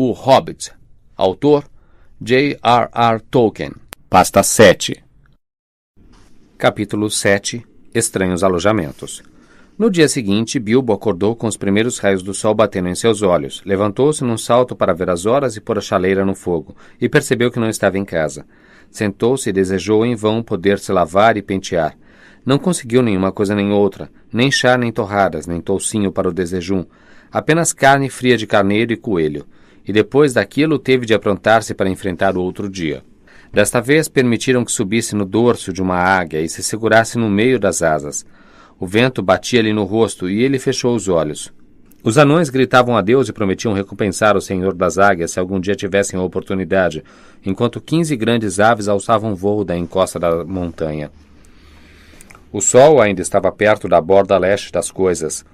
O Hobbit. Autor J.R.R. Tolkien. Pasta 7. Capítulo 7. Estranhos alojamentos. No dia seguinte, Bilbo acordou com os primeiros raios do sol batendo em seus olhos. Levantou-se num salto para ver as horas e pôr a chaleira no fogo, e percebeu que não estava em casa. Sentou-se e desejou em vão poder se lavar e pentear. Não conseguiu nenhuma coisa nem outra, nem chá nem torradas, nem toucinho para o desejum, apenas carne fria de carneiro e coelho. E depois daquilo teve de aprontar-se para enfrentar o outro dia. Desta vez permitiram que subisse no dorso de uma águia e se segurasse no meio das asas. O vento batia-lhe no rosto e ele fechou os olhos. Os anões gritavam adeus e prometiam recompensar o senhor das águias se algum dia tivessem a oportunidade, enquanto 15 grandes aves alçavam voo da encosta da montanha. O sol ainda estava perto da borda leste das coisas.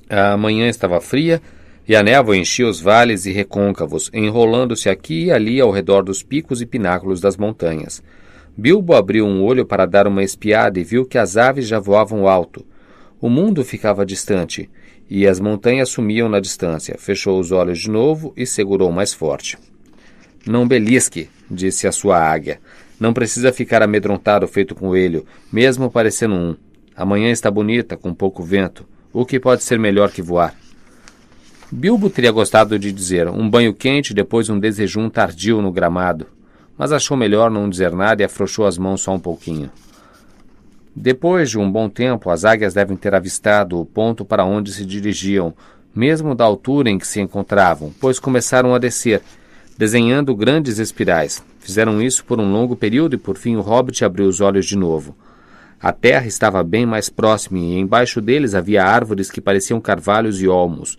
A manhã estava fria e a névoa enchia os vales e recôncavos, enrolando-se aqui e ali ao redor dos picos e pináculos das montanhas. Bilbo abriu um olho para dar uma espiada e viu que as aves já voavam alto. O mundo ficava distante, e as montanhas sumiam na distância. Fechou os olhos de novo e segurou mais forte. Não belisque, disse a sua águia. Não precisa ficar amedrontado feito coelho, mesmo parecendo um. Amanhã está bonita, com pouco vento. O que pode ser melhor que voar? Bilbo teria gostado de dizer um banho quente e depois um desejum tardio no gramado, mas achou melhor não dizer nada e afrouxou as mãos só um pouquinho. Depois de um bom tempo, as águias devem ter avistado o ponto para onde se dirigiam, mesmo da altura em que se encontravam, pois começaram a descer, desenhando grandes espirais. Fizeram isso por um longo período e por fim o Hobbit abriu os olhos de novo. A terra estava bem mais próxima e embaixo deles havia árvores que pareciam carvalhos e olmos,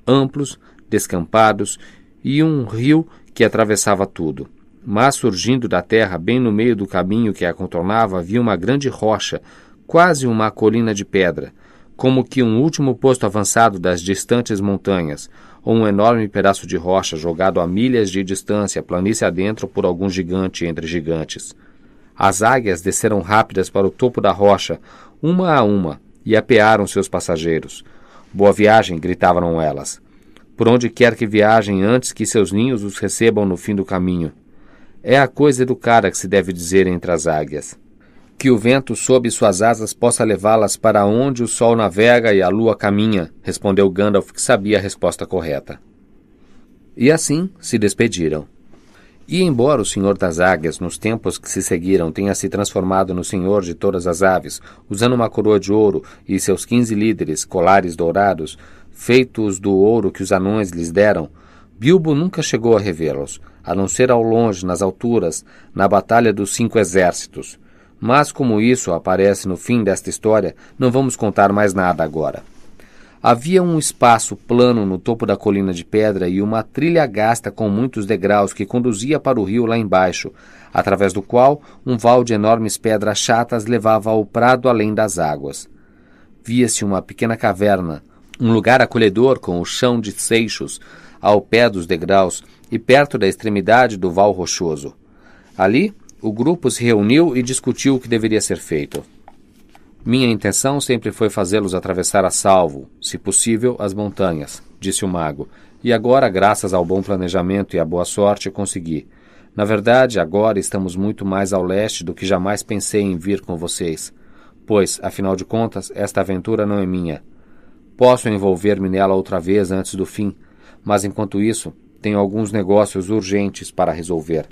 amplos, descampados, e um rio que atravessava tudo. Mas surgindo da terra, bem no meio do caminho que a contornava, havia uma grande rocha, quase uma colina de pedra, como que um último posto avançado das distantes montanhas, ou um enorme pedaço de rocha jogado a milhas de distância, planície adentro por algum gigante entre gigantes. As águias desceram rápidas para o topo da rocha, uma a uma, e apearam seus passageiros. Boa viagem, gritavam elas. Por onde quer que viajem antes que seus ninhos os recebam no fim do caminho. É a coisa educada que se deve dizer entre as águias. Que o vento sob suas asas possa levá-las para onde o sol navega e a lua caminha, respondeu Gandalf, que sabia a resposta correta. E assim se despediram. E embora o Senhor das Águias, nos tempos que se seguiram, tenha se transformado no Senhor de todas as aves, usando uma coroa de ouro e seus 15 líderes, colares dourados, feitos do ouro que os anões lhes deram, Bilbo nunca chegou a revê-los, a não ser ao longe, nas alturas, na Batalha dos 5 Exércitos. Mas como isso aparece no fim desta história, não vamos contar mais nada agora. Havia um espaço plano no topo da colina de pedra e uma trilha gasta com muitos degraus que conduzia para o rio lá embaixo, através do qual um val de enormes pedras chatas levava ao prado além das águas. Via-se uma pequena caverna, um lugar acolhedor com o chão de seixos, ao pé dos degraus e perto da extremidade do val rochoso. Ali, o grupo se reuniu e discutiu o que deveria ser feito. Minha intenção sempre foi fazê-los atravessar a salvo, se possível, as montanhas, disse o mago, e agora, graças ao bom planejamento e à boa sorte, consegui. Na verdade, agora estamos muito mais ao leste do que jamais pensei em vir com vocês, pois, afinal de contas, esta aventura não é minha. Posso envolver-me nela outra vez antes do fim, mas enquanto isso, tenho alguns negócios urgentes para resolver.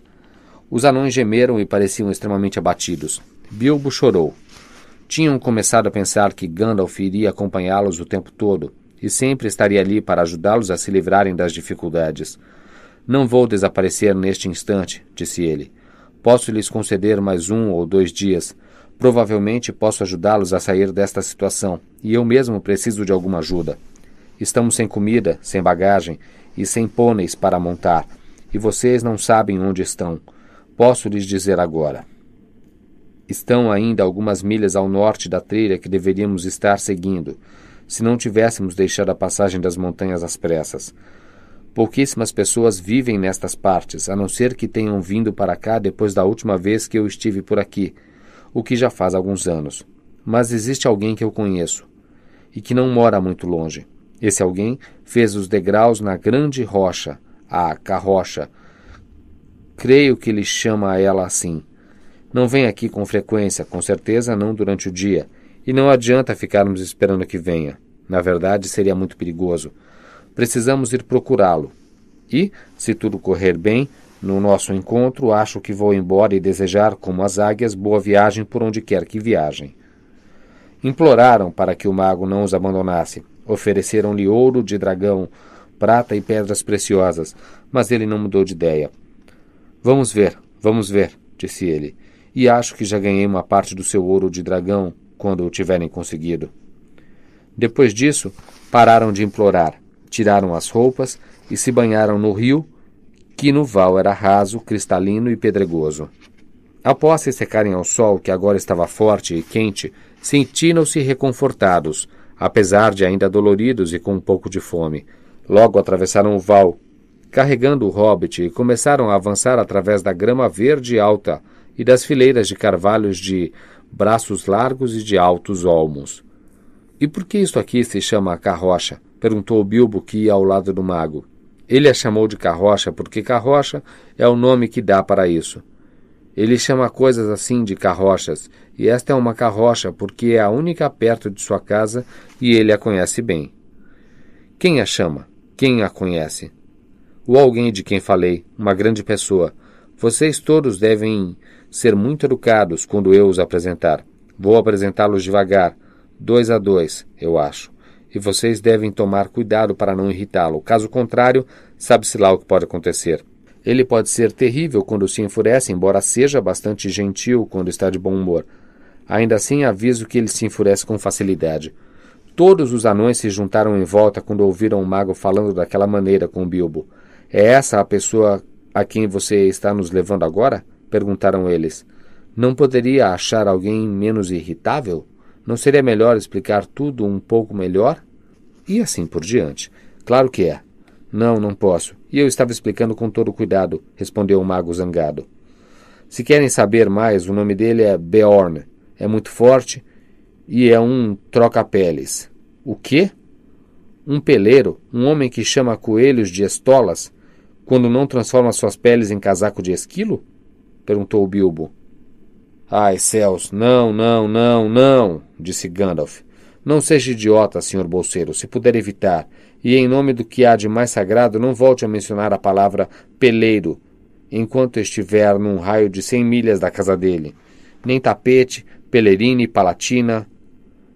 Os anões gemeram e pareciam extremamente abatidos. Bilbo chorou. Tinham começado a pensar que Gandalf iria acompanhá-los o tempo todo e sempre estaria ali para ajudá-los a se livrarem das dificuldades. Não vou desaparecer neste instante, disse ele. Posso lhes conceder mais 1 ou 2 dias. Provavelmente posso ajudá-los a sair desta situação, e eu mesmo preciso de alguma ajuda. Estamos sem comida, sem bagagem e sem pôneis para montar, e vocês não sabem onde estão. Posso lhes dizer agora. Estão ainda algumas milhas ao norte da trilha que deveríamos estar seguindo, se não tivéssemos deixado a passagem das montanhas às pressas. Pouquíssimas pessoas vivem nestas partes, a não ser que tenham vindo para cá depois da última vez que eu estive por aqui, o que já faz alguns anos. Mas existe alguém que eu conheço, e que não mora muito longe. Esse alguém fez os degraus na grande rocha, a carrocha. Creio que ele chama ela assim. Não vem aqui com frequência, com certeza não durante o dia, e não adianta ficarmos esperando que venha. Na verdade, seria muito perigoso. Precisamos ir procurá-lo. E, se tudo correr bem, no nosso encontro, acho que vou embora e desejar, como as águias, boa viagem por onde quer que viajem. Imploraram para que o mago não os abandonasse. Ofereceram-lhe ouro de dragão, prata e pedras preciosas, mas ele não mudou de ideia. Vamos ver, disse ele, e acho que já ganhei uma parte do seu ouro de dragão quando o tiverem conseguido. Depois disso, pararam de implorar, tiraram as roupas e se banharam no rio, que no val era raso, cristalino e pedregoso. Após se secarem ao sol, que agora estava forte e quente, sentiram-se reconfortados, apesar de ainda doloridos e com um pouco de fome. Logo atravessaram o val, carregando o hobbit, e começaram a avançar através da grama verde alta e das fileiras de carvalhos de braços largos e de altos olmos. — E por que isto aqui se chama carrocha? Perguntou Bilbo, que ia ao lado do mago. Ele a chamou de carrocha porque carrocha é o nome que dá para isso. Ele chama coisas assim de carrochas, e esta é uma carrocha porque é a única perto de sua casa e ele a conhece bem. Quem a chama? Quem a conhece? O alguém de quem falei, uma grande pessoa. Vocês todos devem ser muito educados quando eu os apresentar. Vou apresentá-los devagar, 2 a 2, eu acho. E vocês devem tomar cuidado para não irritá-lo. Caso contrário, sabe-se lá o que pode acontecer. Ele pode ser terrível quando se enfurece, embora seja bastante gentil quando está de bom humor. Ainda assim, aviso que ele se enfurece com facilidade. Todos os anões se juntaram em volta quando ouviram o mago falando daquela maneira com Bilbo. — É essa a pessoa a quem você está nos levando agora? Perguntaram eles. Não poderia achar alguém menos irritável? Não seria melhor explicar tudo um pouco melhor? E assim por diante. Claro que é. Não posso. E eu estava explicando com todo cuidado, respondeu o mago zangado. Se querem saber mais, o nome dele é Beorn. É muito forte e é um troca-peles. O quê? Um peleiro, um homem que chama coelhos de estolas, quando não transforma suas peles em casaco de esquilo? Perguntou Bilbo. Ai, céus, não, disse Gandalf. Não seja idiota, senhor bolseiro, se puder evitar, e em nome do que há de mais sagrado, não volte a mencionar a palavra peleiro, enquanto estiver num raio de 100 milhas da casa dele. Nem tapete, pelerine, palatina,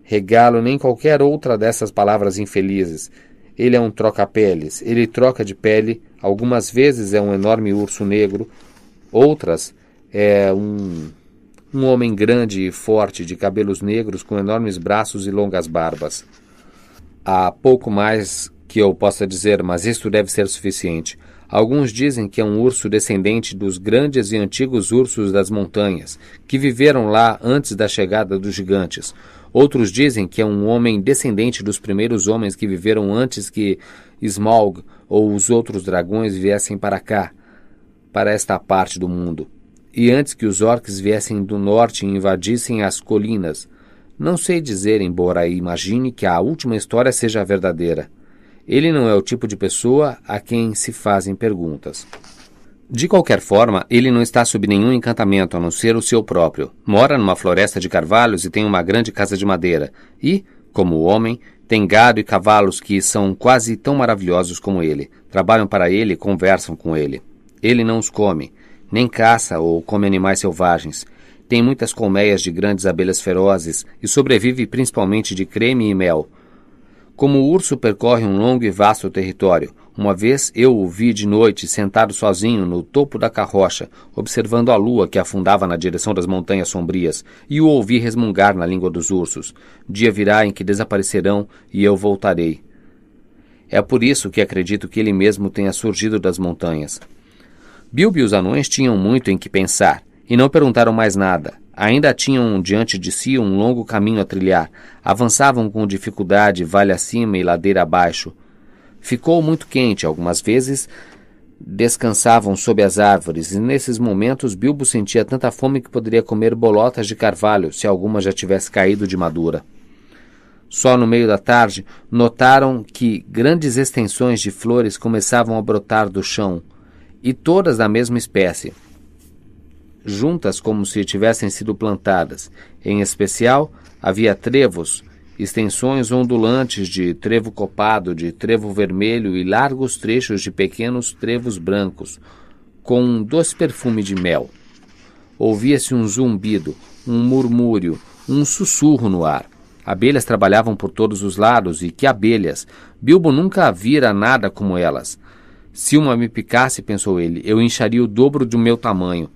regalo, nem qualquer outra dessas palavras infelizes. Ele é um troca-peles, ele troca de pele, algumas vezes é um enorme urso negro, outras é um homem grande e forte, de cabelos negros, com enormes braços e longas barbas. Há pouco mais que eu possa dizer, mas isto deve ser suficiente. Alguns dizem que é um urso descendente dos grandes e antigos ursos das montanhas, que viveram lá antes da chegada dos gigantes. Outros dizem que é um homem descendente dos primeiros homens que viveram antes que Smaug ou os outros dragões viessem para cá, para esta parte do mundo. E antes que os orcs viessem do norte e invadissem as colinas. Não sei dizer, embora imagine que a última história seja a verdadeira. Ele não é o tipo de pessoa a quem se fazem perguntas. De qualquer forma, ele não está sob nenhum encantamento, a não ser o seu próprio. Mora numa floresta de carvalhos e tem uma grande casa de madeira. E, como homem, tem gado e cavalos que são quase tão maravilhosos como ele. Trabalham para ele e conversam com ele. Ele não os come, nem caça ou come animais selvagens. Tem muitas colmeias de grandes abelhas ferozes e sobrevive principalmente de creme e mel. Como o urso percorre um longo e vasto território, uma vez eu o vi de noite sentado sozinho no topo da carrocha, observando a lua que afundava na direção das montanhas sombrias, e o ouvi resmungar na língua dos ursos. Dia virá em que desaparecerão e eu voltarei. É por isso que acredito que ele mesmo tenha surgido das montanhas. Bilbo e os anões tinham muito em que pensar, e não perguntaram mais nada. Ainda tinham diante de si um longo caminho a trilhar. Avançavam com dificuldade, vale acima e ladeira abaixo. Ficou muito quente, algumas vezes descansavam sob as árvores, e nesses momentos Bilbo sentia tanta fome que poderia comer bolotas de carvalho, se alguma já tivesse caído de madura. Só no meio da tarde, notaram que grandes extensões de flores começavam a brotar do chão, e todas da mesma espécie, juntas como se tivessem sido plantadas. Em especial, havia trevos, extensões ondulantes de trevo copado, de trevo vermelho e largos trechos de pequenos trevos brancos, com um doce perfume de mel. Ouvia-se um zumbido, um murmúrio, um sussurro no ar. Abelhas trabalhavam por todos os lados, e que abelhas! Bilbo nunca vira nada como elas. Se uma me picasse, pensou ele, eu incharia o dobro do meu tamanho.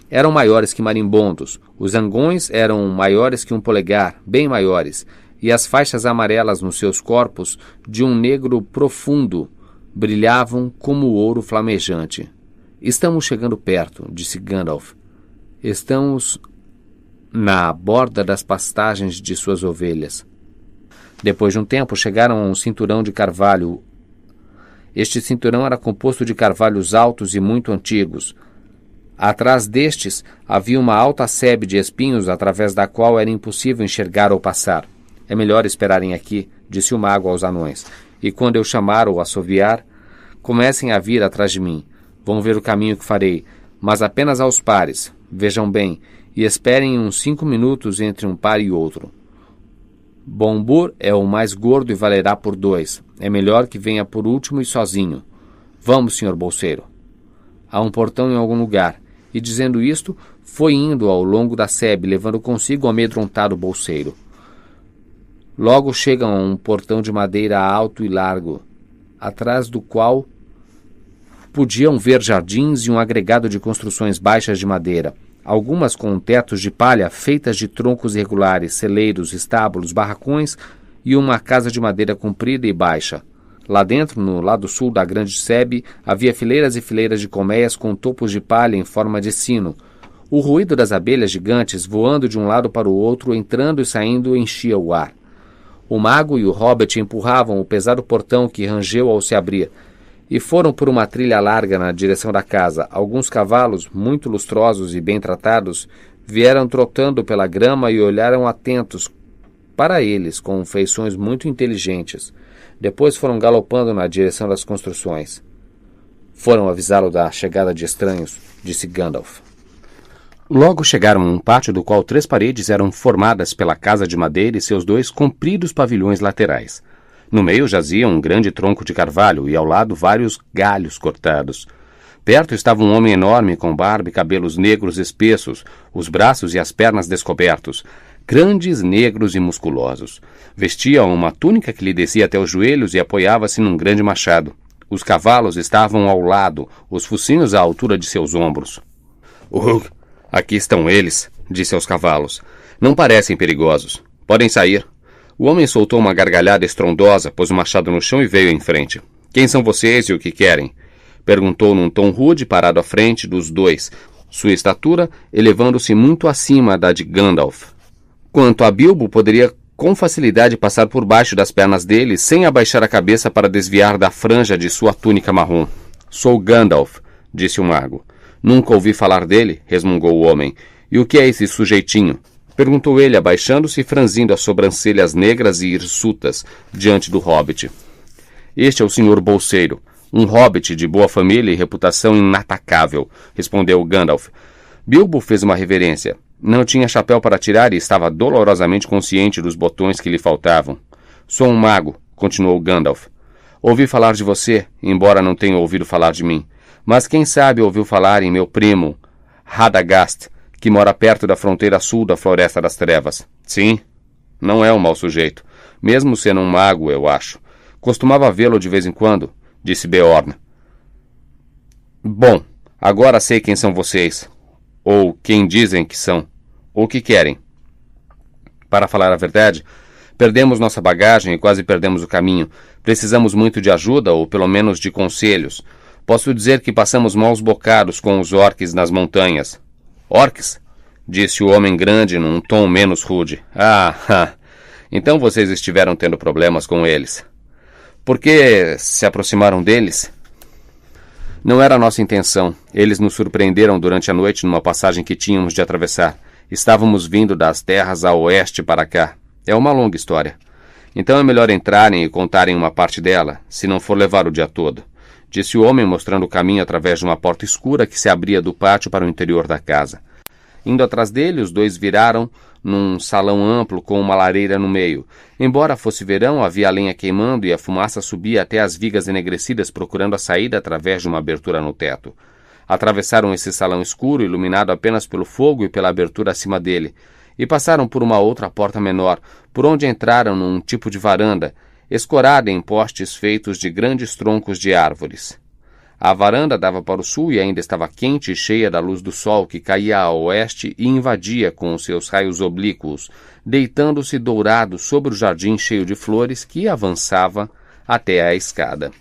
Eram maiores que marimbondos. Os zangões eram maiores que um polegar, bem maiores, e as faixas amarelas nos seus corpos, de um negro profundo, brilhavam como ouro flamejante. Estamos chegando perto, disse Gandalf. Estamos na borda das pastagens de suas ovelhas. Depois de um tempo, chegaram a um cinturão de carvalho. Este cinturão era composto de carvalhos altos e muito antigos. Atrás destes havia uma alta sebe de espinhos através da qual era impossível enxergar ou passar. É melhor esperarem aqui, disse o mago aos anões, e quando eu chamar ou assoviar, comecem a vir atrás de mim. Vão ver o caminho que farei, mas apenas aos pares. Vejam bem, e esperem uns 5 minutos entre um par e outro. Bombur é o mais gordo e valerá por 2. É melhor que venha por último e sozinho. Vamos, senhor bolseiro. Há um portão em algum lugar. E dizendo isto, foi indo ao longo da sebe, levando consigo o amedrontado bolseiro. Logo chegam a um portão de madeira alto e largo, atrás do qual podiam ver jardins e um agregado de construções baixas de madeira, algumas com tetos de palha feitas de troncos irregulares, celeiros, estábulos, barracões e uma casa de madeira comprida e baixa. Lá dentro, no lado sul da grande sebe, havia fileiras e fileiras de colmeias com topos de palha em forma de sino. O ruído das abelhas gigantes, voando de um lado para o outro, entrando e saindo, enchia o ar. O mago e o hobbit empurravam o pesado portão que rangeu ao se abrir, e foram por uma trilha larga na direção da casa. Alguns cavalos, muito lustrosos e bem tratados, vieram trotando pela grama e olharam atentos para eles, com feições muito inteligentes. Depois foram galopando na direção das construções. Foram avisá-lo da chegada de estranhos, disse Gandalf. Logo chegaram a um pátio do qual 3 paredes eram formadas pela casa de madeira e seus 2 compridos pavilhões laterais. No meio jazia um grande tronco de carvalho e ao lado vários galhos cortados. Perto estava um homem enorme com barba e cabelos negros espessos, os braços e as pernas descobertos, grandes, negros e musculosos. Vestia uma túnica que lhe descia até os joelhos e apoiava-se num grande machado. Os cavalos estavam ao lado, os focinhos à altura de seus ombros. Aqui estão eles, disse aos cavalos. Não parecem perigosos. Podem sair. O homem soltou uma gargalhada estrondosa, pôs o machado no chão e veio em frente. Quem são vocês e o que querem? Perguntou num tom rude, parado à frente dos 2, sua estatura elevando-se muito acima da de Gandalf. Quanto a Bilbo, poderia com facilidade passar por baixo das pernas dele, sem abaixar a cabeça para desviar da franja de sua túnica marrom. Sou Gandalf, disse o mago. Nunca ouvi falar dele, resmungou o homem. E o que é esse sujeitinho? Perguntou ele, abaixando-se e franzindo as sobrancelhas negras e hirsutas diante do hobbit. Este é o senhor Bolseiro, um hobbit de boa família e reputação inatacável, respondeu Gandalf. Bilbo fez uma reverência. Não tinha chapéu para tirar e estava dolorosamente consciente dos botões que lhe faltavam. Sou um mago, continuou Gandalf. Ouvi falar de você, embora não tenha ouvido falar de mim. Mas quem sabe ouviu falar em meu primo, Radagast, que mora perto da fronteira sul da Floresta das Trevas. Sim, não é um mau sujeito. Mesmo sendo um mago, eu acho. Costumava vê-lo de vez em quando, disse Beorn. Bom, agora sei quem são vocês. Ou quem dizem que são. Ou o que querem. Para falar a verdade, perdemos nossa bagagem e quase perdemos o caminho. Precisamos muito de ajuda, ou pelo menos de conselhos. Posso dizer que passamos maus bocados com os orques nas montanhas. Orques? Disse o homem grande num tom menos rude. Então vocês estiveram tendo problemas com eles. Por que se aproximaram deles? Não era nossa intenção. Eles nos surpreenderam durante a noite numa passagem que tínhamos de atravessar. Estávamos vindo das terras a oeste para cá. É uma longa história. Então é melhor entrarem e contarem uma parte dela, se não for levar o dia todo, disse o homem, mostrando o caminho através de uma porta escura que se abria do pátio para o interior da casa. Indo atrás dele, os dois viraram num salão amplo com uma lareira no meio. Embora fosse verão, havia lenha queimando e a fumaça subia até as vigas enegrecidas procurando a saída através de uma abertura no teto. Atravessaram esse salão escuro, iluminado apenas pelo fogo e pela abertura acima dele, e passaram por uma outra porta menor, por onde entraram num tipo de varanda, escorada em postes feitos de grandes troncos de árvores. A varanda dava para o sul e ainda estava quente e cheia da luz do sol que caía a oeste e invadia com os seus raios oblíquos, deitando-se dourado sobre o jardim cheio de flores que avançava até a escada.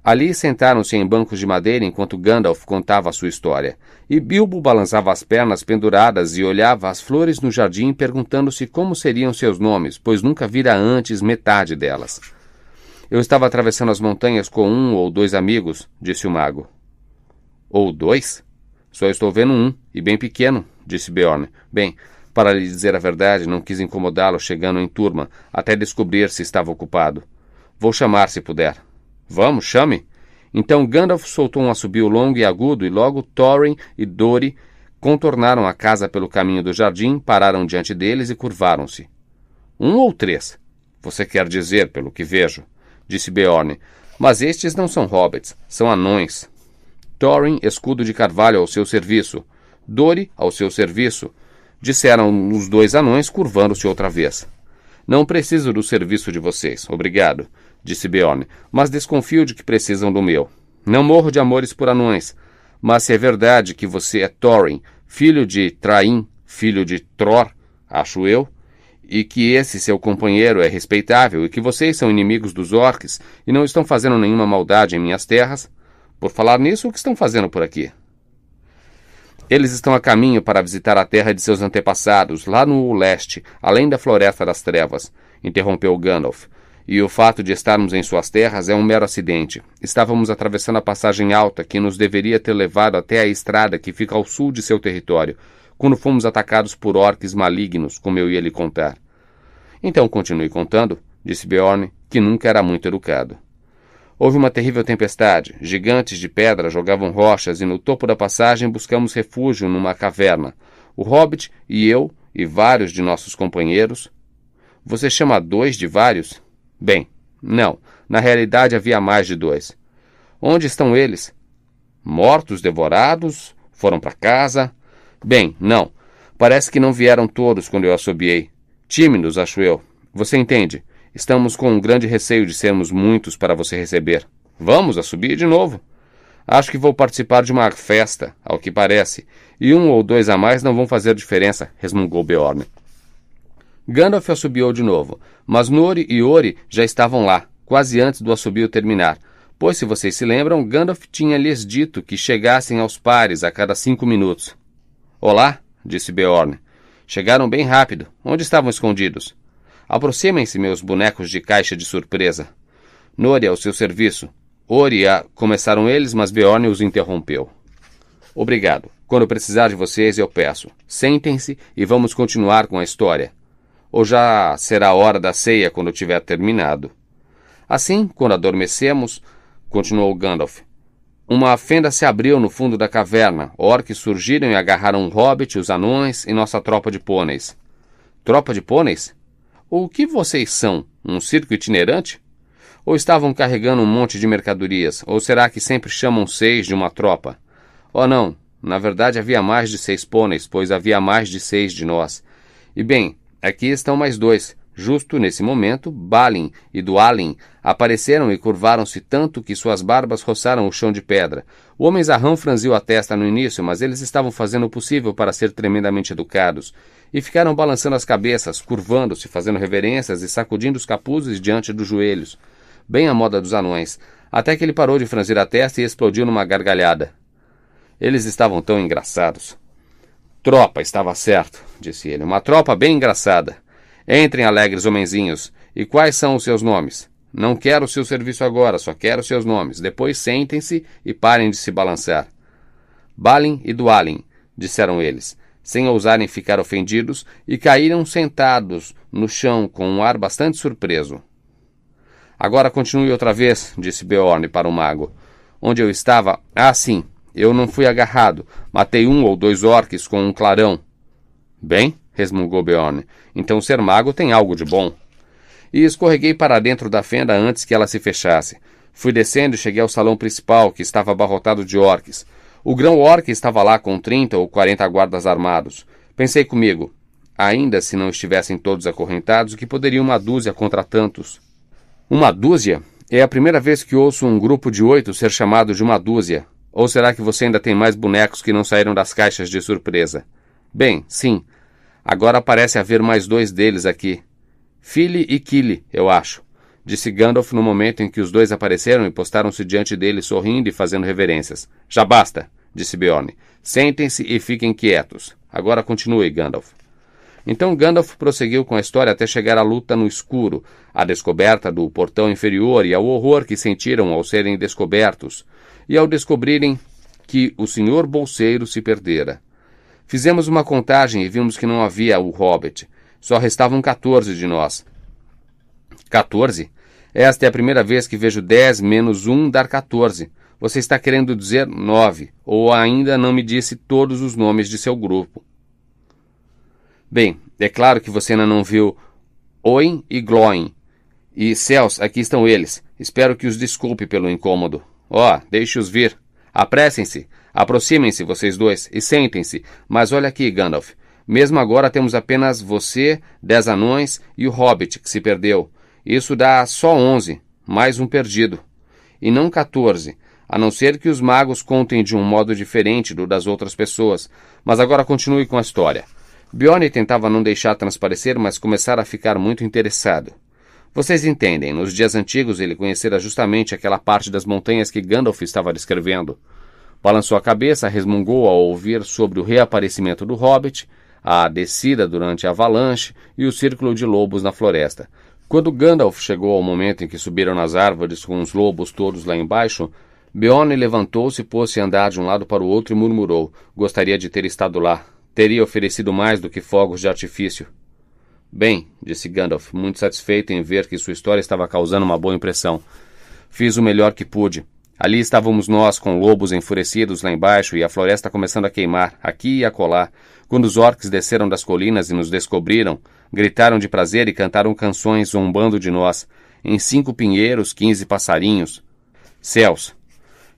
Ali sentaram-se em bancos de madeira enquanto Gandalf contava a sua história, e Bilbo balançava as pernas penduradas e olhava as flores no jardim perguntando-se como seriam seus nomes, pois nunca vira antes metade delas. Eu estava atravessando as montanhas com 1 ou 2 amigos, disse o mago. Ou 2? Só estou vendo 1, e bem pequeno, disse Beorn. Bem, para lhe dizer a verdade, não quis incomodá-lo chegando em turma, até descobrir se estava ocupado. Vou chamar se puder. Vamos, chame. Então Gandalf soltou um assobio longo e agudo, e logo Thorin e Dori contornaram a casa pelo caminho do jardim, pararam diante deles e curvaram-se. 1 ou 3? Você quer dizer, pelo que vejo, disse Beorn, mas estes não são hobbits, são anões. Thorin, escudo de carvalho ao seu serviço. Dori, ao seu serviço, disseram os 2 anões, curvando-se outra vez. Não preciso do serviço de vocês, obrigado, disse Beorn, mas desconfio de que precisam do meu. Não morro de amores por anões, mas se é verdade que você é Thorin, filho de Traim, filho de Tror, acho eu, e que esse seu companheiro é respeitável e que vocês são inimigos dos orques e não estão fazendo nenhuma maldade em minhas terras, por falar nisso, o que estão fazendo por aqui? Eles estão a caminho para visitar a terra de seus antepassados, lá no leste, além da Floresta das Trevas, interrompeu Gandalf. E o fato de estarmos em suas terras é um mero acidente. Estávamos atravessando a passagem alta que nos deveria ter levado até a estrada que fica ao sul de seu território, quando fomos atacados por orques malignos, como eu ia lhe contar. Então continue contando, disse Beorn, que nunca era muito educado. Houve uma terrível tempestade. Gigantes de pedra jogavam rochas e no topo da passagem buscamos refúgio numa caverna. O Hobbit e eu e vários de nossos companheiros. Você chama 2 de vários? Bem, não. Na realidade havia mais de 2. Onde estão eles? Mortos, devorados? Foram para casa? Bem, não. Parece que não vieram todos quando eu assobiei. Tímidos, acho eu. Você entende? Estamos com um grande receio de sermos muitos para você receber. Vamos assobie de novo. Acho que vou participar de uma festa, ao que parece, e 1 ou 2 a mais não vão fazer diferença, resmungou Beorn. Gandalf assobiou de novo, mas Nori e Ori já estavam lá, quase antes do assobio terminar, pois, se vocês se lembram, Gandalf tinha lhes dito que chegassem aos pares a cada 5 minutos. Olá, disse Beorn. Chegaram bem rápido. Onde estavam escondidos? Aproximem-se, meus bonecos de caixa de surpresa. Nori ao seu serviço. Ori, começaram eles, mas Beorn os interrompeu. Obrigado. Quando precisar de vocês, eu peço. Sentem-se e vamos continuar com a história. Ou já será a hora da ceia quando tiver terminado. Assim, quando adormecemos, continuou Gandalf, uma fenda se abriu no fundo da caverna. Orques surgiram e agarraram um hobbit, os anões e nossa tropa de pôneis. Tropa de pôneis? O que vocês são? Um circo itinerante? Ou estavam carregando um monte de mercadorias? Ou será que sempre chamam 6 de uma tropa? Oh, não. Na verdade havia mais de 6 pôneis, pois havia mais de 6 de nós. E bem, aqui estão mais 2. Justo nesse momento, Balin e Dwalin apareceram e curvaram-se tanto que suas barbas roçaram o chão de pedra. O homem zarrão franziu a testa no início, mas eles estavam fazendo o possível para ser tremendamente educados. E ficaram balançando as cabeças, curvando-se, fazendo reverências e sacudindo os capuzes diante dos joelhos. Bem à moda dos anões, até que ele parou de franzir a testa e explodiu numa gargalhada. Eles estavam tão engraçados. Tropa, estava certo, disse ele. Uma tropa bem engraçada. Entrem, alegres homenzinhos. E quais são os seus nomes? Não quero o seu serviço agora, só quero os seus nomes. Depois sentem-se e parem de se balançar. Balin e Dwalin, disseram eles. sem ousarem ficar ofendidos, e caíram sentados no chão com um ar bastante surpreso. Agora continue outra vez, disse Beorn para o mago. Onde eu estava? Ah, sim, eu não fui agarrado. Matei 1 ou 2 orques com um clarão. Bem, resmungou Beorn, então ser mago tem algo de bom. E escorreguei para dentro da fenda antes que ela se fechasse. Fui descendo e cheguei ao salão principal, que estava abarrotado de orques. O grão-orque estava lá com 30 ou 40 guardas armados. Pensei comigo, ainda se não estivessem todos acorrentados, que poderia 1 dúzia contra tantos. 1 dúzia? É a primeira vez que ouço um grupo de 8 ser chamado de 1 dúzia. Ou será que você ainda tem mais bonecos que não saíram das caixas de surpresa? Bem, sim. Agora parece haver mais 2 deles aqui. Fili e Kili, eu acho, disse Gandalf no momento em que os 2 apareceram e postaram-se diante dele sorrindo e fazendo reverências. Já basta, disse Beorn. Sentem-se e fiquem quietos. Agora continue, Gandalf. Então Gandalf prosseguiu com a história até chegar à luta no escuro, à descoberta do portão inferior e ao horror que sentiram ao serem descobertos, e ao descobrirem que o Sr. Bolseiro se perdera. Fizemos uma contagem e vimos que não havia o Hobbit. Só restavam 14 de nós. 14? Esta é a primeira vez que vejo 10 menos 1 dar 14. Você está querendo dizer 9, ou ainda não me disse todos os nomes de seu grupo. Bem, é claro que você ainda não viu Oin e Glóin. E, céus, aqui estão eles. Espero que os desculpe pelo incômodo. Deixe-os vir. Apressem-se. Aproximem-se, vocês 2, e sentem-se. Mas olha aqui, Gandalf. Mesmo agora temos apenas você, 10 anões e o Hobbit, que se perdeu. Isso dá só 11, mais um perdido. E não 14, a não ser que os magos contem de um modo diferente do das outras pessoas. Mas agora continue com a história. Beorn tentava não deixar transparecer, mas começara a ficar muito interessado. Vocês entendem, nos dias antigos ele conhecera justamente aquela parte das montanhas que Gandalf estava descrevendo. Balançou a cabeça, resmungou ao ouvir sobre o reaparecimento do Hobbit, a descida durante a avalanche e o círculo de lobos na floresta. Quando Gandalf chegou ao momento em que subiram nas árvores com os lobos todos lá embaixo, Beorn levantou-se, pôs-se a andar de um lado para o outro e murmurou. Gostaria de ter estado lá. Teria oferecido mais do que fogos de artifício. Bem, disse Gandalf, muito satisfeito em ver que sua história estava causando uma boa impressão. Fiz o melhor que pude. Ali estávamos nós, com lobos enfurecidos lá embaixo e a floresta começando a queimar, aqui e acolá. Quando os orques desceram das colinas e nos descobriram, gritaram de prazer e cantaram canções zombando de nós. Em 5 pinheiros, 15 passarinhos. Céus,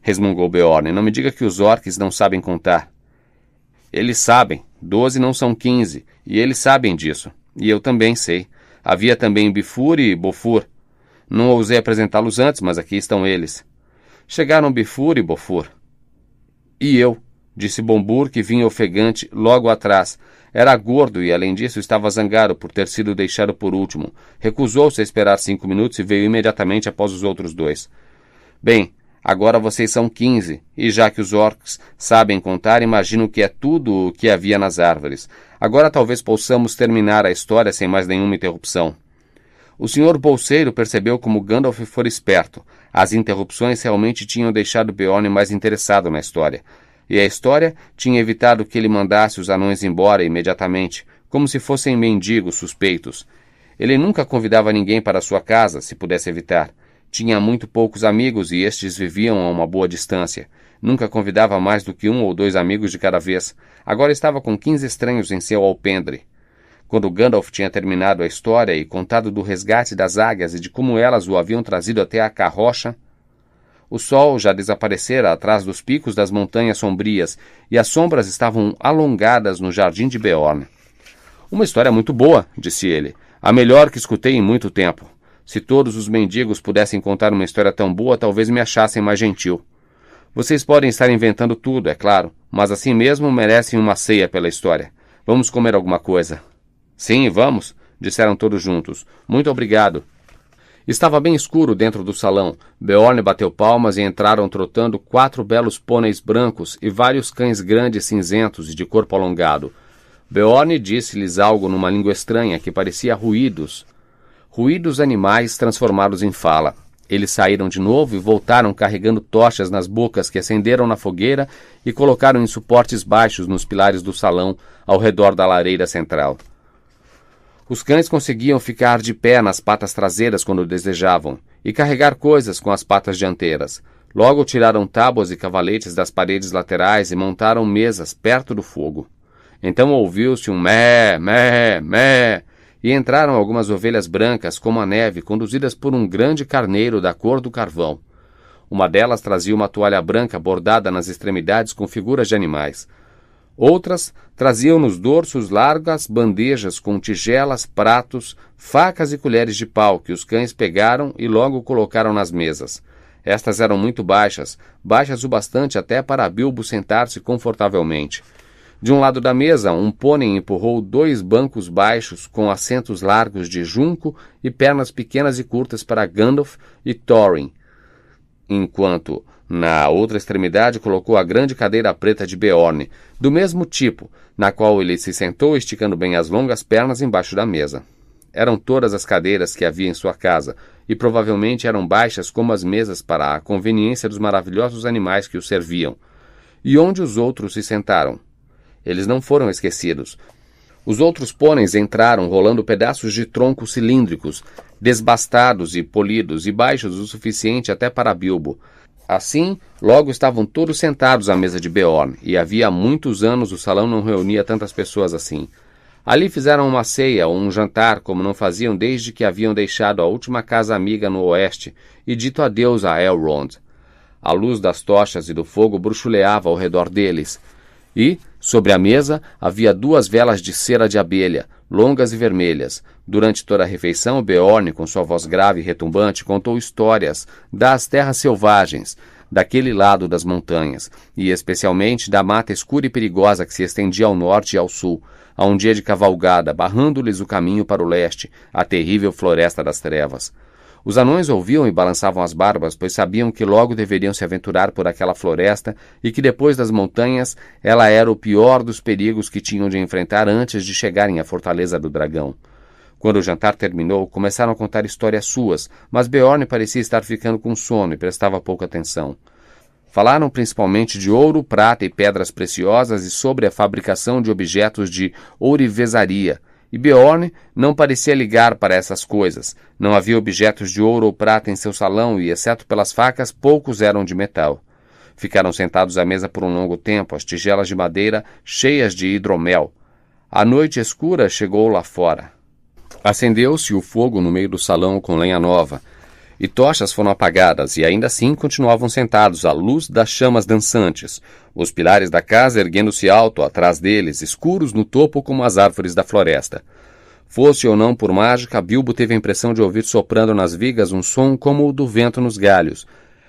resmungou Beorn, não me diga que os orques não sabem contar. Eles sabem, 12 não são 15, e eles sabem disso. E eu também sei. Havia também Bifur e Bofur. Não ousei apresentá-los antes, mas aqui estão eles. Chegaram Bifur e Bofur. E eu, disse Bombur, que vinha ofegante logo atrás. Era gordo e, além disso, estava zangado por ter sido deixado por último. Recusou-se a esperar 5 minutos e veio imediatamente após os outros 2. Bem, agora vocês são 15, e já que os orcs sabem contar, imagino que é tudo o que havia nas árvores. Agora talvez possamos terminar a história sem mais nenhuma interrupção. O Sr. Bolseiro percebeu como Gandalf fora esperto. As interrupções realmente tinham deixado Beorn mais interessado na história. E a história tinha evitado que ele mandasse os anões embora imediatamente, como se fossem mendigos suspeitos. Ele nunca convidava ninguém para sua casa, se pudesse evitar. Tinha muito poucos amigos e estes viviam a uma boa distância. Nunca convidava mais do que 1 ou 2 amigos de cada vez. Agora estava com 15 estranhos em seu alpendre. Quando Gandalf tinha terminado a história e contado do resgate das águias e de como elas o haviam trazido até a carrocha, o sol já desaparecera atrás dos picos das montanhas sombrias e as sombras estavam alongadas no jardim de Beorn. Uma história muito boa, disse ele. A melhor que escutei em muito tempo. Se todos os mendigos pudessem contar uma história tão boa, talvez me achassem mais gentil. Vocês podem estar inventando tudo, é claro, mas assim mesmo merecem uma ceia pela história. Vamos comer alguma coisa. Sim, vamos, disseram todos juntos. Muito obrigado. Estava bem escuro dentro do salão. Beorn bateu palmas e entraram trotando 4 belos pôneis brancos e vários cães grandes cinzentos e de corpo alongado. Beorn disse-lhes algo numa língua estranha que parecia ruídos. Ruídos animais transformados em fala. Eles saíram de novo e voltaram carregando tochas nas bocas que acenderam na fogueira e colocaram em suportes baixos nos pilares do salão ao redor da lareira central. Os cães conseguiam ficar de pé nas patas traseiras quando desejavam e carregar coisas com as patas dianteiras. Logo tiraram tábuas e cavaletes das paredes laterais e montaram mesas perto do fogo. Então ouviu-se um mé, mé, mé, e entraram algumas ovelhas brancas como a neve, conduzidas por um grande carneiro da cor do carvão. Uma delas trazia uma toalha branca bordada nas extremidades com figuras de animais. Outras traziam nos dorsos largas bandejas com tigelas, pratos, facas e colheres de pau, que os cães pegaram e logo colocaram nas mesas. Estas eram muito baixas, baixas o bastante até para Bilbo sentar-se confortavelmente. De um lado da mesa, um pônei empurrou 2 bancos baixos com assentos largos de junco e pernas pequenas e curtas para Gandalf e Thorin, enquanto, na outra extremidade, colocou a grande cadeira preta de Beorn, do mesmo tipo, na qual ele se sentou esticando bem as longas pernas embaixo da mesa. Eram todas as cadeiras que havia em sua casa, e provavelmente eram baixas como as mesas para a conveniência dos maravilhosos animais que o serviam. E onde os outros se sentaram? Eles não foram esquecidos. Os outros pôneis entraram rolando pedaços de troncos cilíndricos, desbastados e polidos e baixos o suficiente até para Bilbo. Assim, logo estavam todos sentados à mesa de Beorn, e havia muitos anos o salão não reunia tantas pessoas assim. Ali fizeram uma ceia ou um jantar como não faziam desde que haviam deixado a última casa amiga no oeste e dito adeus a Elrond. A luz das tochas e do fogo bruxuleava ao redor deles, e, sobre a mesa, havia 2 velas de cera de abelha, longas e vermelhas. Durante toda a refeição, Beorn, com sua voz grave e retumbante, contou histórias das terras selvagens, daquele lado das montanhas, e especialmente da mata escura e perigosa que se estendia ao norte e ao sul, a um dia de cavalgada, barrando-lhes o caminho para o leste, a terrível floresta das trevas. Os anões ouviam e balançavam as barbas, pois sabiam que logo deveriam se aventurar por aquela floresta e que depois das montanhas ela era o pior dos perigos que tinham de enfrentar antes de chegarem à Fortaleza do Dragão. Quando o jantar terminou, começaram a contar histórias suas, mas Beorn parecia estar ficando com sono e prestava pouca atenção. Falaram principalmente de ouro, prata e pedras preciosas e sobre a fabricação de objetos de ourivesaria, e Beorn não parecia ligar para essas coisas. Não havia objetos de ouro ou prata em seu salão e, exceto pelas facas, poucos eram de metal. Ficaram sentados à mesa por um longo tempo, as tigelas de madeira cheias de hidromel. A noite escura chegou lá fora. Acendeu-se o fogo no meio do salão com lenha nova, e tochas foram apagadas, e ainda assim continuavam sentados à luz das chamas dançantes, os pilares da casa erguendo-se alto atrás deles, escuros no topo como as árvores da floresta. Fosse ou não por mágica, Bilbo teve a impressão de ouvir soprando nas vigas um som como o do vento nos galhos,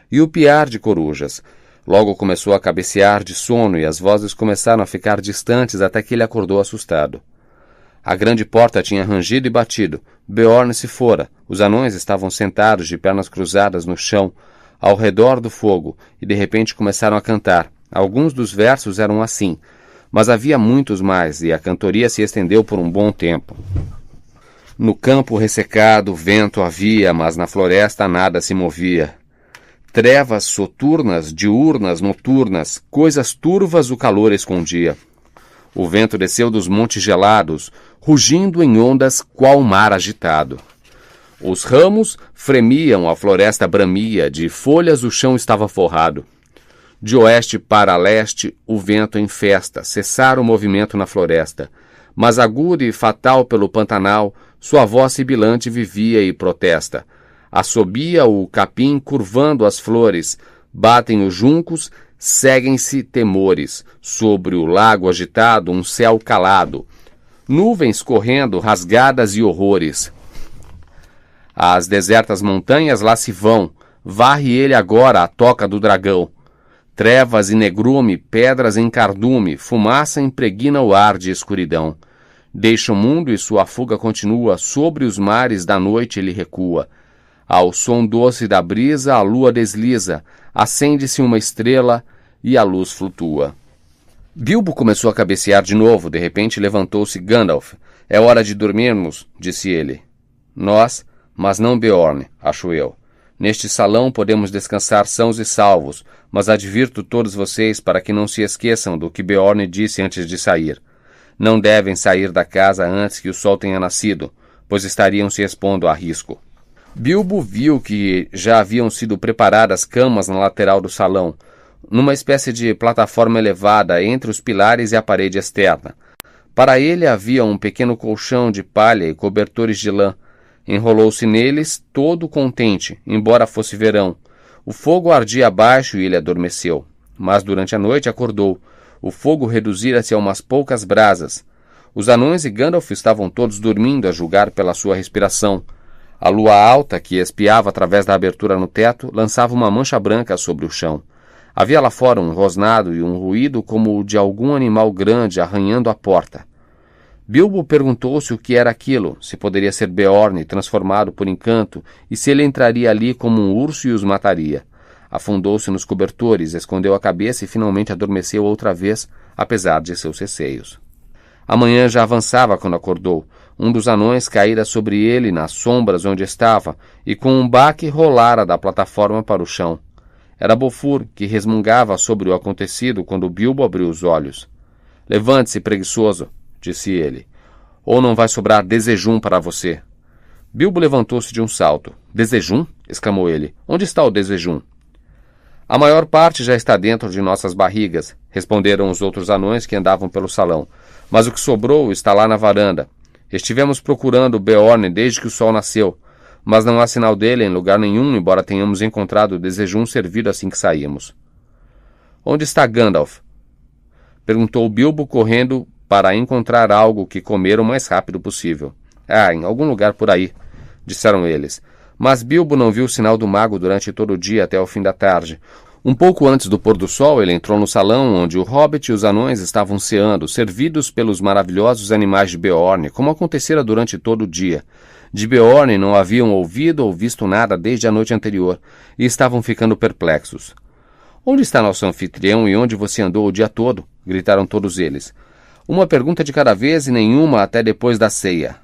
e o piar de corujas. Logo começou a cabecear de sono e as vozes começaram a ficar distantes até que ele acordou assustado. A grande porta tinha rangido e batido. Beorn se fora. Os anões estavam sentados de pernas cruzadas no chão, ao redor do fogo, e de repente começaram a cantar. Alguns dos versos eram assim, mas havia muitos mais, e a cantoria se estendeu por um bom tempo. No campo ressecado, vento havia, mas na floresta nada se movia. Trevas soturnas, diurnas, noturnas, coisas turvas o calor escondia. O vento desceu dos montes gelados, rugindo em ondas qual mar agitado. Os ramos fremiam, a floresta bramia, de folhas o chão estava forrado. De oeste para leste, o vento em festa, cessara o movimento na floresta. Mas agudo e fatal pelo Pantanal, sua voz sibilante vivia e protesta. Assobia o capim curvando as flores, batem os juncos, seguem-se temores, sobre o lago agitado um céu calado, nuvens correndo, rasgadas e horrores. As desertas montanhas lá se vão, varre ele agora a toca do dragão. Trevas e negrume, pedras em cardume, fumaça impregna o ar de escuridão. Deixa o mundo e sua fuga continua, sobre os mares da noite ele recua. Ao som doce da brisa a lua desliza, acende-se uma estrela e a luz flutua. Bilbo começou a cabecear de novo. De repente levantou-se Gandalf. É hora de dormirmos, disse ele. Nós, mas não Beorn, acho eu. Neste salão podemos descansar sãos e salvos, mas advirto todos vocês para que não se esqueçam do que Beorn disse antes de sair. Não devem sair da casa antes que o sol tenha nascido, pois estariam se expondo a risco. Bilbo viu que já haviam sido preparadas camas na lateral do salão, numa espécie de plataforma elevada entre os pilares e a parede externa. Para ele havia um pequeno colchão de palha e cobertores de lã. Enrolou-se neles, todo contente, embora fosse verão. O fogo ardia abaixo e ele adormeceu. Mas durante a noite acordou. O fogo reduzira-se a umas poucas brasas. Os anões e Gandalf estavam todos dormindo, a julgar pela sua respiração. A lua alta, que espiava através da abertura no teto, lançava uma mancha branca sobre o chão. Havia lá fora um rosnado e um ruído como o de algum animal grande arranhando a porta. Bilbo perguntou-se o que era aquilo, se poderia ser Beorn transformado por encanto e se ele entraria ali como um urso e os mataria. Afundou-se nos cobertores, escondeu a cabeça e finalmente adormeceu outra vez, apesar de seus receios. A manhã já avançava quando acordou. Um dos anões caíra sobre ele nas sombras onde estava e com um baque rolara da plataforma para o chão. Era Bofur, que resmungava sobre o acontecido quando Bilbo abriu os olhos. «Levante-se, preguiçoso», disse ele, «ou não vai sobrar desejum para você». Bilbo levantou-se de um salto. «Desejum?» exclamou ele. «Onde está o desejum?» «A maior parte já está dentro de nossas barrigas», responderam os outros anões que andavam pelo salão. «Mas o que sobrou está lá na varanda. Estivemos procurando Beorn desde que o sol nasceu, mas não há sinal dele em lugar nenhum, embora tenhamos encontrado o desejum servido assim que saímos». «Onde está Gandalf?» perguntou Bilbo, correndo para encontrar algo que comer o mais rápido possível. «Ah, em algum lugar por aí», disseram eles. Mas Bilbo não viu o sinal do mago durante todo o dia até o fim da tarde. Um pouco antes do pôr do sol, ele entrou no salão onde o Hobbit e os anões estavam ceando, servidos pelos maravilhosos animais de Beorn, como acontecera durante todo o dia. De Beorn não haviam ouvido ou visto nada desde a noite anterior, e estavam ficando perplexos. «Onde está nosso anfitrião e onde você andou o dia todo?» gritaram todos eles. Uma pergunta de cada vez e nenhuma até depois da ceia.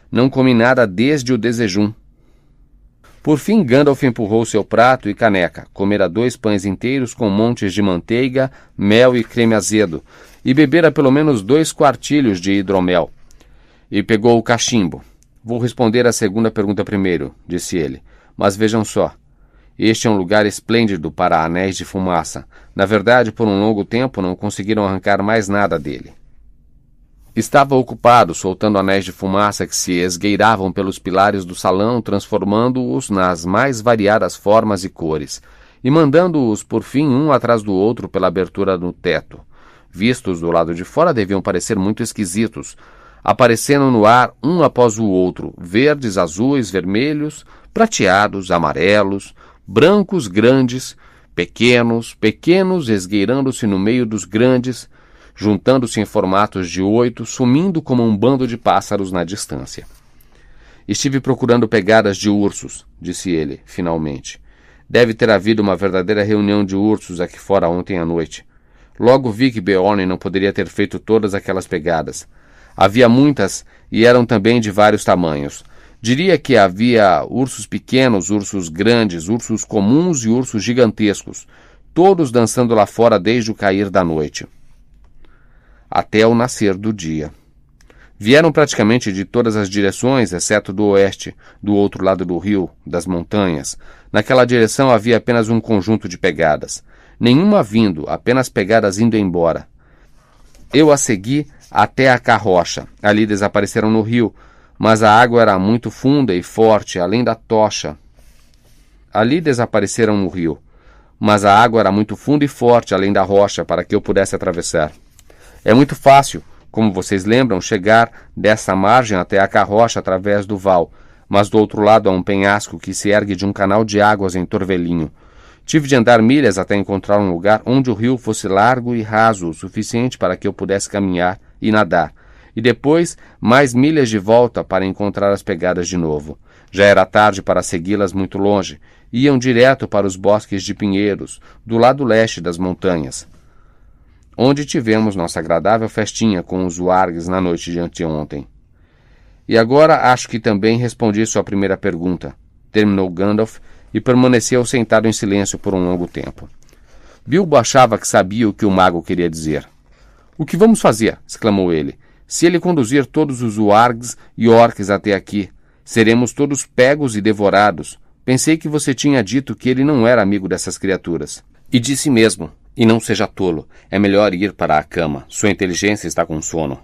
«Não comi nada desde o desejum». Por fim, Gandalf empurrou seu prato e caneca, comera 2 pães inteiros com montes de manteiga, mel e creme azedo, e bebera pelo menos 2 quartilhos de hidromel. E pegou o cachimbo. «Vou responder a segunda pergunta primeiro», disse ele. «Mas vejam só. Este é um lugar esplêndido para anéis de fumaça. Na verdade, por um longo tempo não conseguiram arrancar mais nada dele. Estava ocupado soltando anéis de fumaça que se esgueiravam pelos pilares do salão, transformando-os nas mais variadas formas e cores, e mandando-os, por fim, um atrás do outro pela abertura no teto. Vistos do lado de fora, deviam parecer muito esquisitos, aparecendo no ar um após o outro, verdes, azuis, vermelhos, prateados, amarelos, brancos grandes, pequenos, esgueirando-se no meio dos grandes, juntando-se em formatos de 8, sumindo como um bando de pássaros na distância. «Estive procurando pegadas de ursos», disse ele, finalmente. «Deve ter havido uma verdadeira reunião de ursos aqui fora ontem à noite. Logo vi que Beorn não poderia ter feito todas aquelas pegadas. Havia muitas e eram também de vários tamanhos. Diria que havia ursos pequenos, ursos grandes, ursos comuns e ursos gigantescos, todos dançando lá fora desde o cair da noite, até o nascer do dia. Vieram praticamente de todas as direções, exceto do oeste, do outro lado do rio, das montanhas. Naquela direção havia apenas um conjunto de pegadas. Nenhuma vindo, apenas pegadas indo embora. Eu a segui até a carrocha. Ali desapareceram no rio, mas a água era muito funda e forte, além da tocha. Ali desapareceram no rio, mas a água era muito funda e forte, além da rocha, para que eu pudesse atravessar. É muito fácil, como vocês lembram, chegar dessa margem até a carrocha através do val, mas do outro lado há um penhasco que se ergue de um canal de águas em Torvelinho. Tive de andar milhas até encontrar um lugar onde o rio fosse largo e raso o suficiente para que eu pudesse caminhar e nadar, e depois mais milhas de volta para encontrar as pegadas de novo. Já era tarde para segui-las muito longe. Iam direto para os bosques de pinheiros, do lado leste das montanhas, onde tivemos nossa agradável festinha com os wargs na noite de anteontem. E agora acho que também respondi sua primeira pergunta. terminou Gandalf, e permaneceu sentado em silêncio por um longo tempo. Bilbo achava que sabia o que o mago queria dizer. "O que vamos fazer?" exclamou ele. "Se ele conduzir todos os wargs e orcs até aqui, seremos todos pegos e devorados. Pensei que você tinha dito que ele não era amigo dessas criaturas." "E disse mesmo. E não seja tolo. É melhor ir para a cama. Sua inteligência está com sono."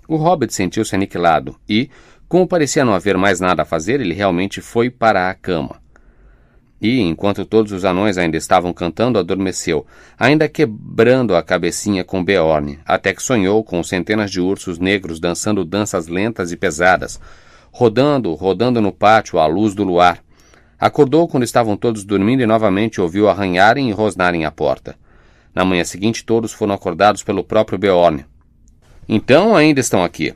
O hobbit sentiu-se aniquilado e, como parecia não haver mais nada a fazer, ele realmente foi para a cama. E, enquanto todos os anões ainda estavam cantando, adormeceu, ainda quebrando a cabecinha com Beorn, até que sonhou com centenas de ursos negros dançando danças lentas e pesadas, rodando no pátio à luz do luar. Acordou quando estavam todos dormindo e novamente ouviu arranharem e rosnarem à porta. Na manhã seguinte, todos foram acordados pelo próprio Beorn. "Então ainda estão aqui",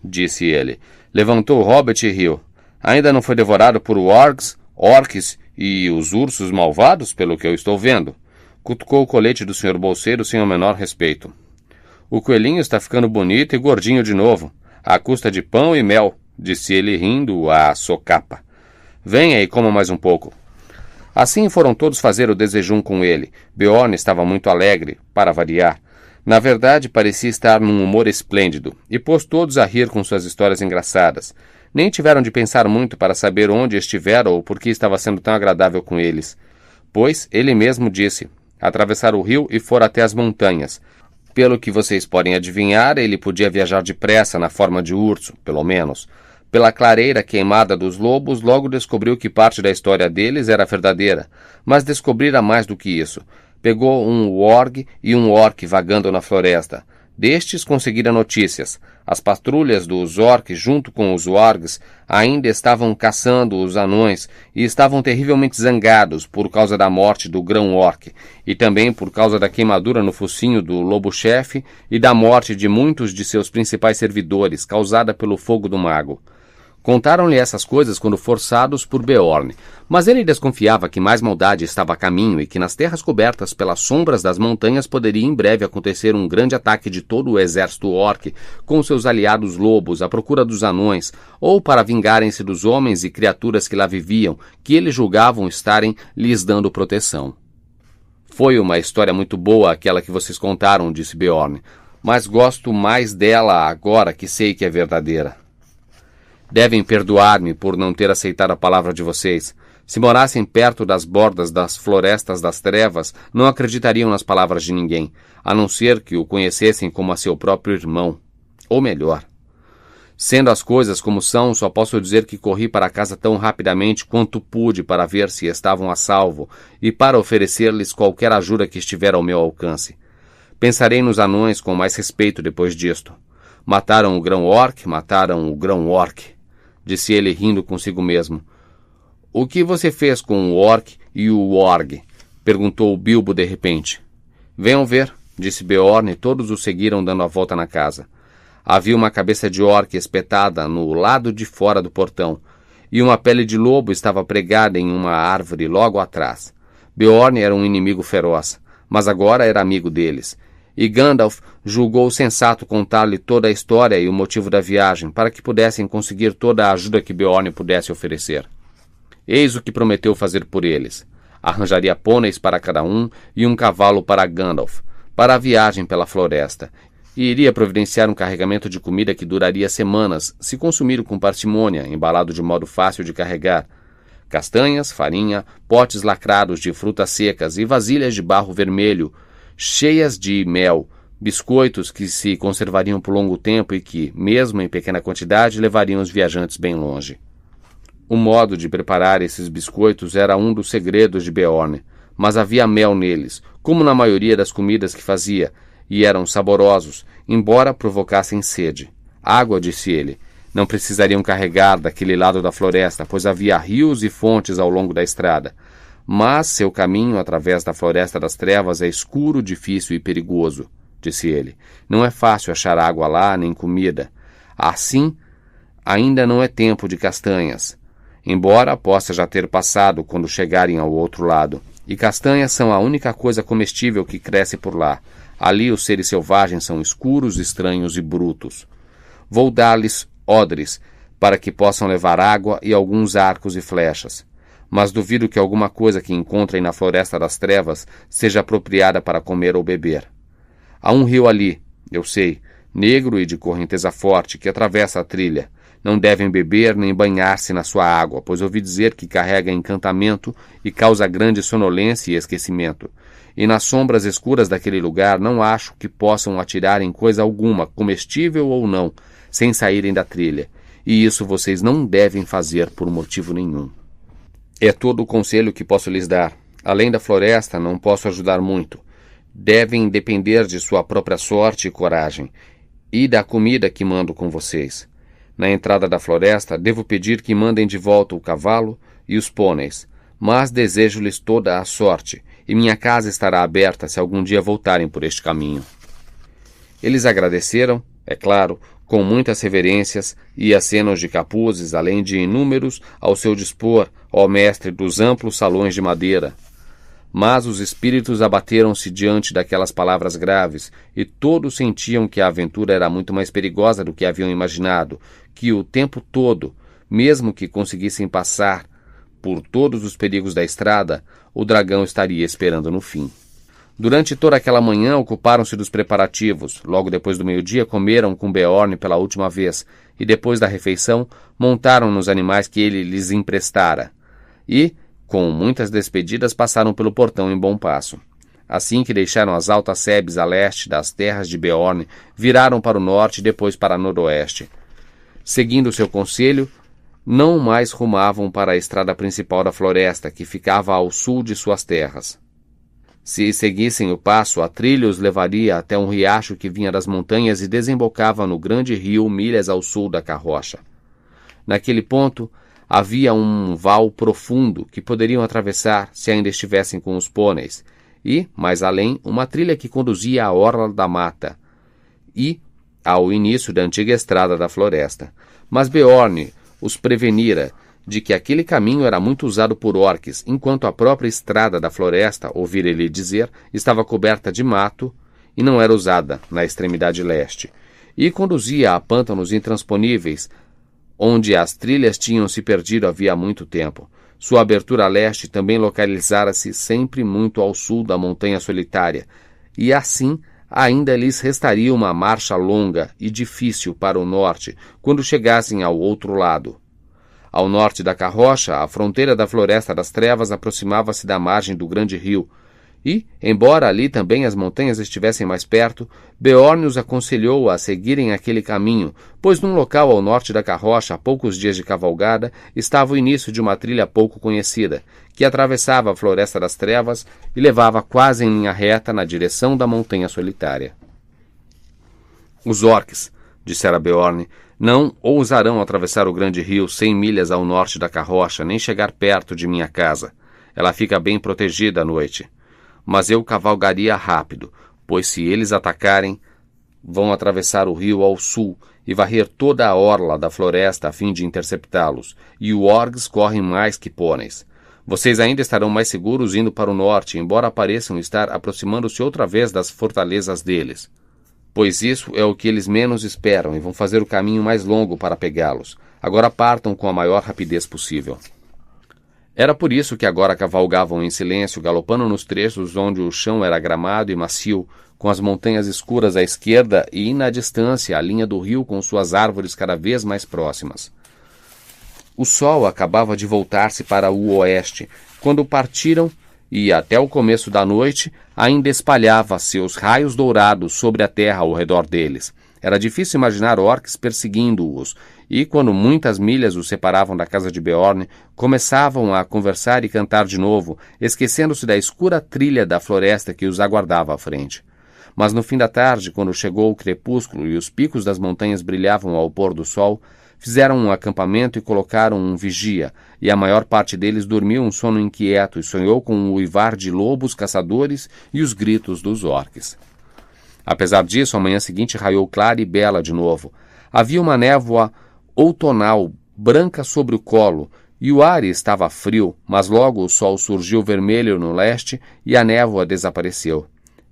disse ele. Levantou o hobbit e riu. "Ainda não foi devorado por wargs, orcs e os ursos malvados, pelo que eu estou vendo." Cutucou o colete do Sr. Bolseiro sem o menor respeito. "O coelhinho está ficando bonito e gordinho de novo, à custa de pão e mel", disse ele rindo à socapa. "Venha e coma mais um pouco." Assim foram todos fazer o desejum com ele. Beorn estava muito alegre, para variar. Na verdade, parecia estar num humor esplêndido, e pôs todos a rir com suas histórias engraçadas. Nem tiveram de pensar muito para saber onde estivera ou por que estava sendo tão agradável com eles. Pois, ele mesmo disse, atravessar o rio e for até as montanhas. Pelo que vocês podem adivinhar, ele podia viajar depressa na forma de urso, pelo menos. Pela clareira queimada dos lobos, logo descobriu que parte da história deles era verdadeira, mas descobrira mais do que isso. Pegou um warg e um orc vagando na floresta. Destes conseguira notícias. As patrulhas dos orcs, junto com os wargs, ainda estavam caçando os anões e estavam terrivelmente zangados por causa da morte do grão-orc e também por causa da queimadura no focinho do lobo-chefe e da morte de muitos de seus principais servidores, causada pelo fogo do mago. Contaram-lhe essas coisas quando forçados por Beorn, mas ele desconfiava que mais maldade estava a caminho e que nas terras cobertas pelas sombras das montanhas poderia em breve acontecer um grande ataque de todo o exército orc com seus aliados lobos à procura dos anões, ou para vingarem-se dos homens e criaturas que lá viviam, que eles julgavam estarem lhes dando proteção. "Foi uma história muito boa aquela que vocês contaram", disse Beorn, "mas gosto mais dela agora que sei que é verdadeira. Devem perdoar-me por não ter aceitado a palavra de vocês. Se morassem perto das bordas das florestas das trevas, não acreditariam nas palavras de ninguém, a não ser que o conhecessem como a seu próprio irmão. Ou melhor. Sendo as coisas como são, só posso dizer que corri para casa tão rapidamente quanto pude para ver se estavam a salvo e para oferecer-lhes qualquer ajuda que estiver ao meu alcance. Pensarei nos anões com mais respeito depois disto. Mataram o grão-orc, mataram o grão-orc, disse ele rindo consigo mesmo. "O que você fez com o orc e o warg?" perguntou o Bilbo de repente. "Venham ver", disse Beorn, e todos o seguiram dando a volta na casa. Havia uma cabeça de orc espetada no lado de fora do portão, e uma pele de lobo estava pregada em uma árvore logo atrás. Beorn era um inimigo feroz, mas agora era amigo deles. E Gandalf julgou sensato contar-lhe toda a história e o motivo da viagem, para que pudessem conseguir toda a ajuda que Beorn pudesse oferecer. Eis o que prometeu fazer por eles. Arranjaria pôneis para cada um e um cavalo para Gandalf, para a viagem pela floresta, e iria providenciar um carregamento de comida que duraria semanas, se consumido com parcimônia, embalado de modo fácil de carregar. Castanhas, farinha, potes lacrados de frutas secas e vasilhas de barro vermelho, cheias de mel, biscoitos que se conservariam por longo tempo e que, mesmo em pequena quantidade, levariam os viajantes bem longe. O modo de preparar esses biscoitos era um dos segredos de Beorn, mas havia mel neles, como na maioria das comidas que fazia, e eram saborosos, embora provocassem sede. Água, disse ele. Não precisariam carregar daquele lado da floresta, pois havia rios e fontes ao longo da estrada. Mas seu caminho através da floresta das trevas é escuro, difícil e perigoso, disse ele. Não é fácil achar água lá, nem comida. Assim, ainda não é tempo de castanhas, embora possa já ter passado quando chegarem ao outro lado. E castanhas são a única coisa comestível que cresce por lá. Ali os seres selvagens são escuros, estranhos e brutos. Vou dar-lhes odres, para que possam levar água e alguns arcos e flechas. Mas duvido que alguma coisa que encontrem na floresta das trevas seja apropriada para comer ou beber. Há um rio ali, eu sei, negro e de correnteza forte, que atravessa a trilha. Não devem beber nem banhar-se na sua água, pois ouvi dizer que carrega encantamento e causa grande sonolência e esquecimento. E nas sombras escuras daquele lugar não acho que possam atirar em coisa alguma, comestível ou não, sem saírem da trilha. E isso vocês não devem fazer por motivo nenhum. É todo o conselho que posso lhes dar. Além da floresta, não posso ajudar muito. Devem depender de sua própria sorte e coragem, e da comida que mando com vocês. Na entrada da floresta, devo pedir que mandem de volta o cavalo e os pôneis, mas desejo-lhes toda a sorte, e minha casa estará aberta se algum dia voltarem por este caminho. Eles agradeceram, é claro, com muitas reverências e acenos de capuzes, além de inúmeros ao seu dispor, ó mestre dos amplos salões de madeira. Mas os espíritos abateram-se diante daquelas palavras graves, e todos sentiam que a aventura era muito mais perigosa do que haviam imaginado, que o tempo todo, mesmo que conseguissem passar por todos os perigos da estrada, o dragão estaria esperando no fim. Durante toda aquela manhã ocuparam-se dos preparativos. Logo depois do meio-dia comeram com Beorn pela última vez, e depois da refeição montaram nos animais que ele lhes emprestara. E, com muitas despedidas, passaram pelo portão em bom passo. Assim que deixaram as altas sebes a leste das terras de Beorn, viraram para o norte e depois para noroeste. Seguindo seu conselho, não mais rumavam para a estrada principal da floresta, que ficava ao sul de suas terras. Se seguissem o passo, a trilha os levaria até um riacho que vinha das montanhas e desembocava no grande rio milhas ao sul da carrocha. Naquele ponto, havia um val profundo que poderiam atravessar se ainda estivessem com os pôneis, e, mais além, uma trilha que conduzia à orla da mata e ao início da antiga estrada da floresta. Mas Beorn os prevenira de que aquele caminho era muito usado por orques, enquanto a própria estrada da floresta, ouvira ele dizer, estava coberta de mato e não era usada na extremidade leste, e conduzia a pântanos intransponíveis, onde as trilhas tinham se perdido havia muito tempo. Sua abertura a leste também localizara-se sempre muito ao sul da montanha solitária, e assim ainda lhes restaria uma marcha longa e difícil para o norte, quando chegassem ao outro lado. Ao norte da carrocha, a fronteira da Floresta das Trevas aproximava-se da margem do grande rio, e, embora ali também as montanhas estivessem mais perto, Beorn os aconselhou a seguirem aquele caminho, pois num local ao norte da carrocha, a poucos dias de cavalgada, estava o início de uma trilha pouco conhecida, que atravessava a Floresta das Trevas e levava quase em linha reta na direção da montanha solitária. Os orques, dissera Beorn, não ousarão atravessar o grande rio 100 milhas ao norte da carrocha, nem chegar perto de minha casa. Ela fica bem protegida à noite. Mas eu cavalgaria rápido, pois se eles atacarem, vão atravessar o rio ao sul e varrer toda a orla da floresta a fim de interceptá-los, e os orcs correm mais que pôneis. Vocês ainda estarão mais seguros indo para o norte, embora pareçam estar aproximando-se outra vez das fortalezas deles, pois isso é o que eles menos esperam e vão fazer o caminho mais longo para pegá-los. Agora partam com a maior rapidez possível. Era por isso que agora cavalgavam em silêncio, galopando nos trechos onde o chão era gramado e macio, com as montanhas escuras à esquerda e, na distância, a linha do rio com suas árvores cada vez mais próximas. O sol acabava de voltar-se para o oeste, quando partiram e, até o começo da noite, ainda espalhava seus raios dourados sobre a terra ao redor deles. Era difícil imaginar orcs perseguindo-os, e quando muitas milhas os separavam da casa de Beorn, começavam a conversar e cantar de novo, esquecendo-se da escura trilha da floresta que os aguardava à frente. Mas no fim da tarde, quando chegou o crepúsculo e os picos das montanhas brilhavam ao pôr do sol, fizeram um acampamento e colocaram um vigia, e a maior parte deles dormiu um sono inquieto e sonhou com o uivar de lobos caçadores e os gritos dos orques. Apesar disso, a manhã seguinte raiou clara e bela de novo. Havia uma névoa outonal, branca sobre o colo, e o ar estava frio, mas logo o sol surgiu vermelho no leste e a névoa desapareceu.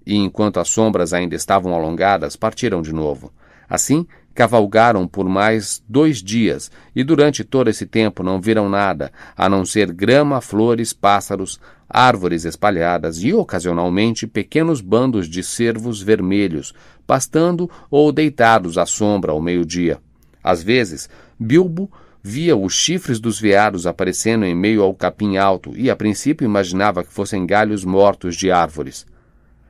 E enquanto as sombras ainda estavam alongadas, partiram de novo. Assim Cavalgaram por mais 2 dias, e durante todo esse tempo não viram nada, a não ser grama, flores, pássaros, árvores espalhadas e, ocasionalmente, pequenos bandos de cervos vermelhos, pastando ou deitados à sombra ao meio-dia. Às vezes, Bilbo via os chifres dos veados aparecendo em meio ao capim alto e, a princípio, imaginava que fossem galhos mortos de árvores.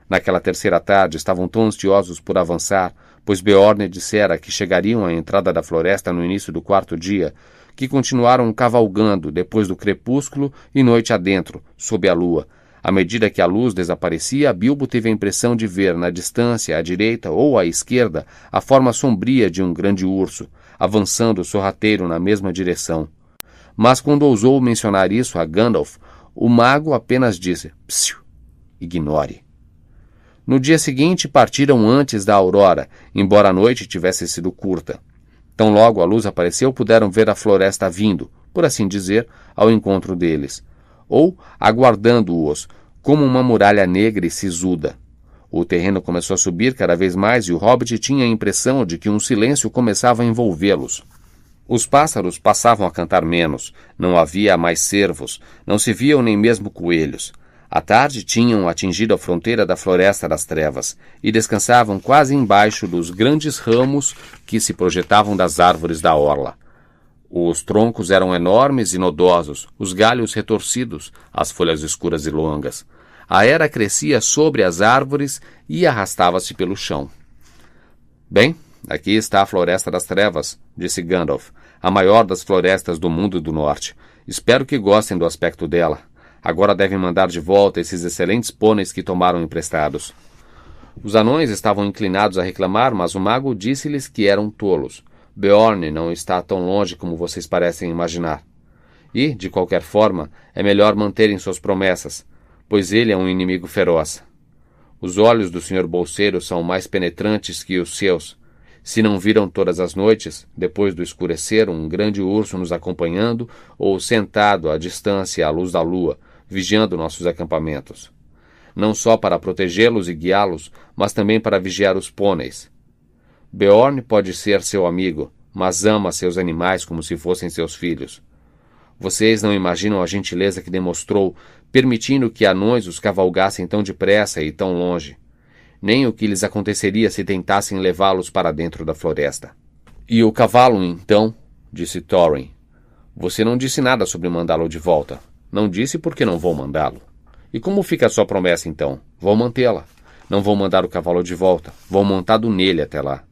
Naquela terceira tarde estavam tão ansiosos por avançar, pois Beorn dissera que chegariam à entrada da floresta no início do 4º dia, que continuaram cavalgando depois do crepúsculo e noite adentro, sob a lua. À medida que a luz desaparecia, Bilbo teve a impressão de ver, na distância, à direita ou à esquerda, a forma sombria de um grande urso, avançando sorrateiro na mesma direção. Mas quando ousou mencionar isso a Gandalf, o mago apenas disse: "Psiu, ignore." No dia seguinte partiram antes da aurora, embora a noite tivesse sido curta. Tão logo a luz apareceu, puderam ver a floresta vindo, por assim dizer, ao encontro deles, ou aguardando-os, como uma muralha negra e sisuda. O terreno começou a subir cada vez mais e o hobbit tinha a impressão de que um silêncio começava a envolvê-los. Os pássaros passavam a cantar menos, não havia mais cervos, não se viam nem mesmo coelhos. À tarde tinham atingido a fronteira da Floresta das Trevas e descansavam quase embaixo dos grandes ramos que se projetavam das árvores da orla. Os troncos eram enormes e nodosos, os galhos retorcidos, as folhas escuras e longas. A era crescia sobre as árvores e arrastava-se pelo chão. "Bem, aqui está a Floresta das Trevas", disse Gandalf, "a maior das florestas do mundo do norte. Espero que gostem do aspecto dela. Agora devem mandar de volta esses excelentes pôneis que tomaram emprestados." Os anões estavam inclinados a reclamar, mas o mago disse-lhes que eram tolos. Beorn não está tão longe como vocês parecem imaginar. E, de qualquer forma, é melhor manterem suas promessas, pois ele é um inimigo feroz. Os olhos do Sr. Bolseiro são mais penetrantes que os seus. Se não viram todas as noites, depois do escurecer, um grande urso nos acompanhando ou sentado à distância à luz da lua, vigiando nossos acampamentos. Não só para protegê-los e guiá-los, mas também para vigiar os pôneis. Beorn pode ser seu amigo, mas ama seus animais como se fossem seus filhos. Vocês não imaginam a gentileza que demonstrou, permitindo que anões os cavalgassem tão depressa e tão longe. Nem o que lhes aconteceria se tentassem levá-los para dentro da floresta. "E o cavalo, então?" disse Thorin. "Você não disse nada sobre mandá-lo de volta." "Não disse porque não vou mandá-lo." "E como fica a sua promessa, então?" "Vou mantê-la. Não vou mandar o cavalo de volta. Vou montado nele até lá."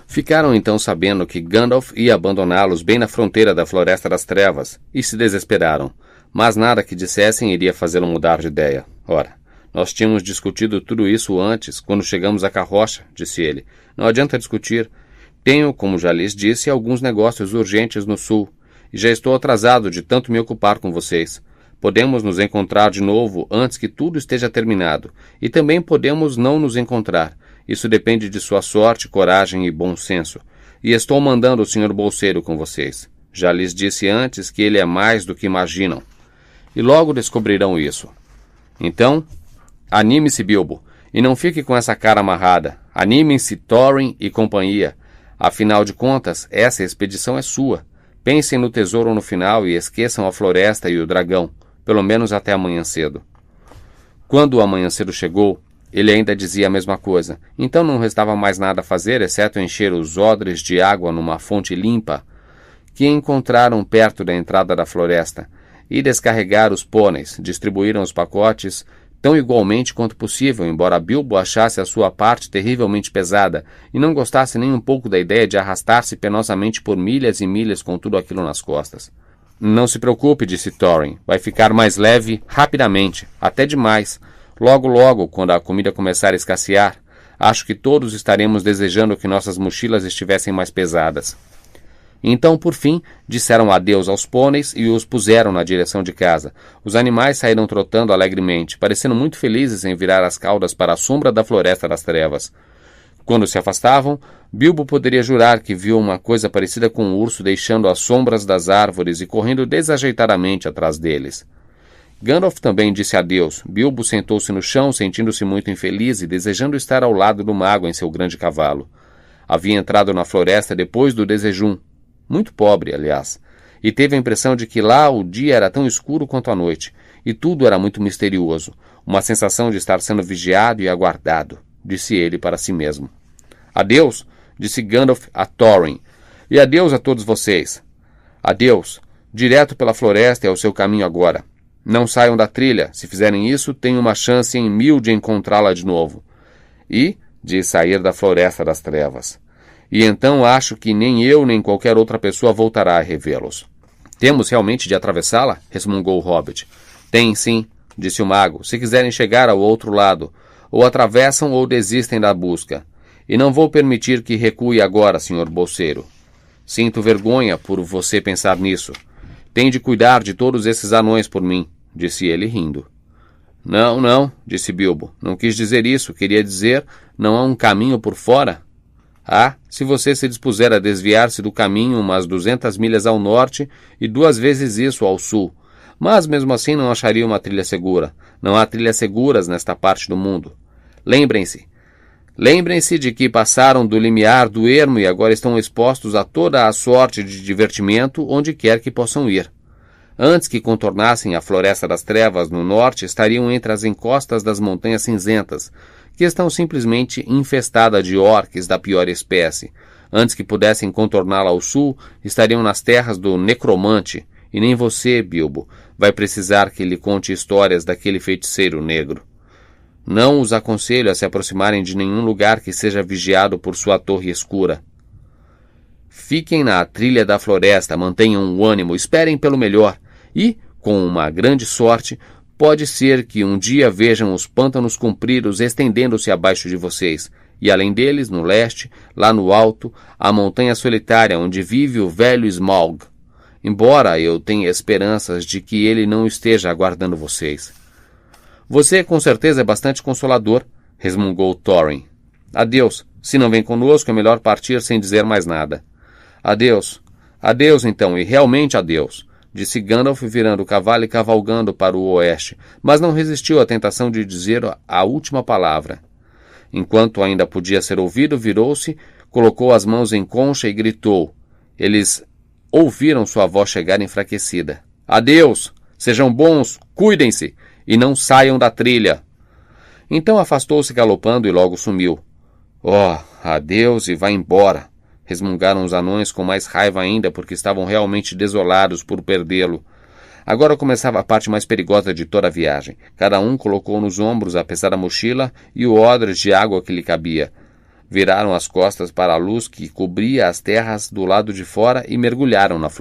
Ficaram então sabendo que Gandalf ia abandoná-los bem na fronteira da Floresta das Trevas, e se desesperaram. Mas nada que dissessem iria fazê-lo mudar de ideia. "Ora, nós tínhamos discutido tudo isso antes, quando chegamos à carroça", disse ele. "Não adianta discutir. Tenho, como já lhes disse, alguns negócios urgentes no sul, e já estou atrasado de tanto me ocupar com vocês. Podemos nos encontrar de novo antes que tudo esteja terminado, e também podemos não nos encontrar. Isso depende de sua sorte, coragem e bom senso. E estou mandando o Sr. Bolseiro com vocês. Já lhes disse antes que ele é mais do que imaginam. E logo descobrirão isso. Então, anime-se, Bilbo, e não fique com essa cara amarrada. Animem-se, Thorin e companhia. Afinal de contas, essa expedição é sua. Pensem no tesouro no final e esqueçam a floresta e o dragão, pelo menos até amanhã cedo." Quando o amanhecer chegou, ele ainda dizia a mesma coisa. Então não restava mais nada a fazer, exceto encher os odres de água numa fonte limpa que encontraram perto da entrada da floresta, e descarregar os pôneis. Distribuíram os pacotes tão igualmente quanto possível, embora Bilbo achasse a sua parte terrivelmente pesada e não gostasse nem um pouco da ideia de arrastar-se penosamente por milhas e milhas com tudo aquilo nas costas. "Não se preocupe", disse Thorin. "Vai ficar mais leve rapidamente, até demais. Logo, logo, quando a comida começar a escassear, acho que todos estaremos desejando que nossas mochilas estivessem mais pesadas." Então, por fim, disseram adeus aos pôneis e os puseram na direção de casa. Os animais saíram trotando alegremente, parecendo muito felizes em virar as caudas para a sombra da Floresta das Trevas. Quando se afastavam, Bilbo poderia jurar que viu uma coisa parecida com um urso deixando as sombras das árvores e correndo desajeitadamente atrás deles. Gandalf também disse adeus. Bilbo sentou-se no chão, sentindo-se muito infeliz e desejando estar ao lado do mago em seu grande cavalo. Havia entrado na floresta depois do desejum, muito pobre, aliás, e teve a impressão de que lá o dia era tão escuro quanto a noite, e tudo era muito misterioso, uma sensação de estar sendo vigiado e aguardado, disse ele para si mesmo. Adeus, disse Gandalf a Thorin, e adeus a todos vocês. Adeus, direto pela floresta é o seu caminho agora. Não saiam da trilha, se fizerem isso, tenho uma chance em 1000 de encontrá-la de novo. E de sair da floresta das trevas. E então acho que nem eu nem qualquer outra pessoa voltará a revê-los. Temos realmente de atravessá-la? Resmungou o Hobbit. Tem sim, disse o mago, se quiserem chegar ao outro lado. Ou atravessam ou desistem da busca. E não vou permitir que recue agora, Sr. Bolseiro. Sinto vergonha por você pensar nisso. Tem de cuidar de todos esses anões por mim, disse ele rindo. Não, não, disse Bilbo. Não quis dizer isso. Queria dizer, não há um caminho por fora? Ah, se você se dispuser a desviar-se do caminho umas 200 milhas ao norte e 2 vezes isso ao sul. Mas mesmo assim não acharia uma trilha segura. Não há trilhas seguras nesta parte do mundo. Lembrem-se de que passaram do limiar do ermo e agora estão expostos a toda a sorte de divertimento onde quer que possam ir. Antes que contornassem a Floresta das Trevas no norte, estariam entre as encostas das Montanhas Cinzentas, que estão simplesmente infestadas de orques da pior espécie. Antes que pudessem contorná-la ao sul, estariam nas terras do Necromante, e nem você, Bilbo, vai precisar que lhe conte histórias daquele feiticeiro negro. Não os aconselho a se aproximarem de nenhum lugar que seja vigiado por sua torre escura. Fiquem na trilha da floresta, mantenham o ânimo, esperem pelo melhor. E, com uma grande sorte, pode ser que um dia vejam os pântanos compridos estendendo-se abaixo de vocês, e além deles, no leste, lá no alto, a montanha solitária onde vive o velho Smaug. Embora eu tenha esperanças de que ele não esteja aguardando vocês. Você com certeza é bastante consolador, resmungou Thorin. Adeus. Se não vem conosco, é melhor partir sem dizer mais nada. Adeus. Adeus, então, e realmente adeus, disse Gandalf virando o cavalo e cavalgando para o oeste, mas não resistiu à tentação de dizer a última palavra. Enquanto ainda podia ser ouvido, virou-se, colocou as mãos em concha e gritou. Eles ouviram sua voz chegar enfraquecida. Adeus! Sejam bons, cuidem-se, e não saiam da trilha. Então afastou-se galopando e logo sumiu. Oh, adeus e vá embora! Resmungaram os anões com mais raiva ainda porque estavam realmente desolados por perdê-lo. Agora começava a parte mais perigosa de toda a viagem. Cada um colocou nos ombros a pesada mochila e o odre de água que lhe cabia. Viraram as costas para a luz que cobria as terras do lado de fora e mergulharam na floresta.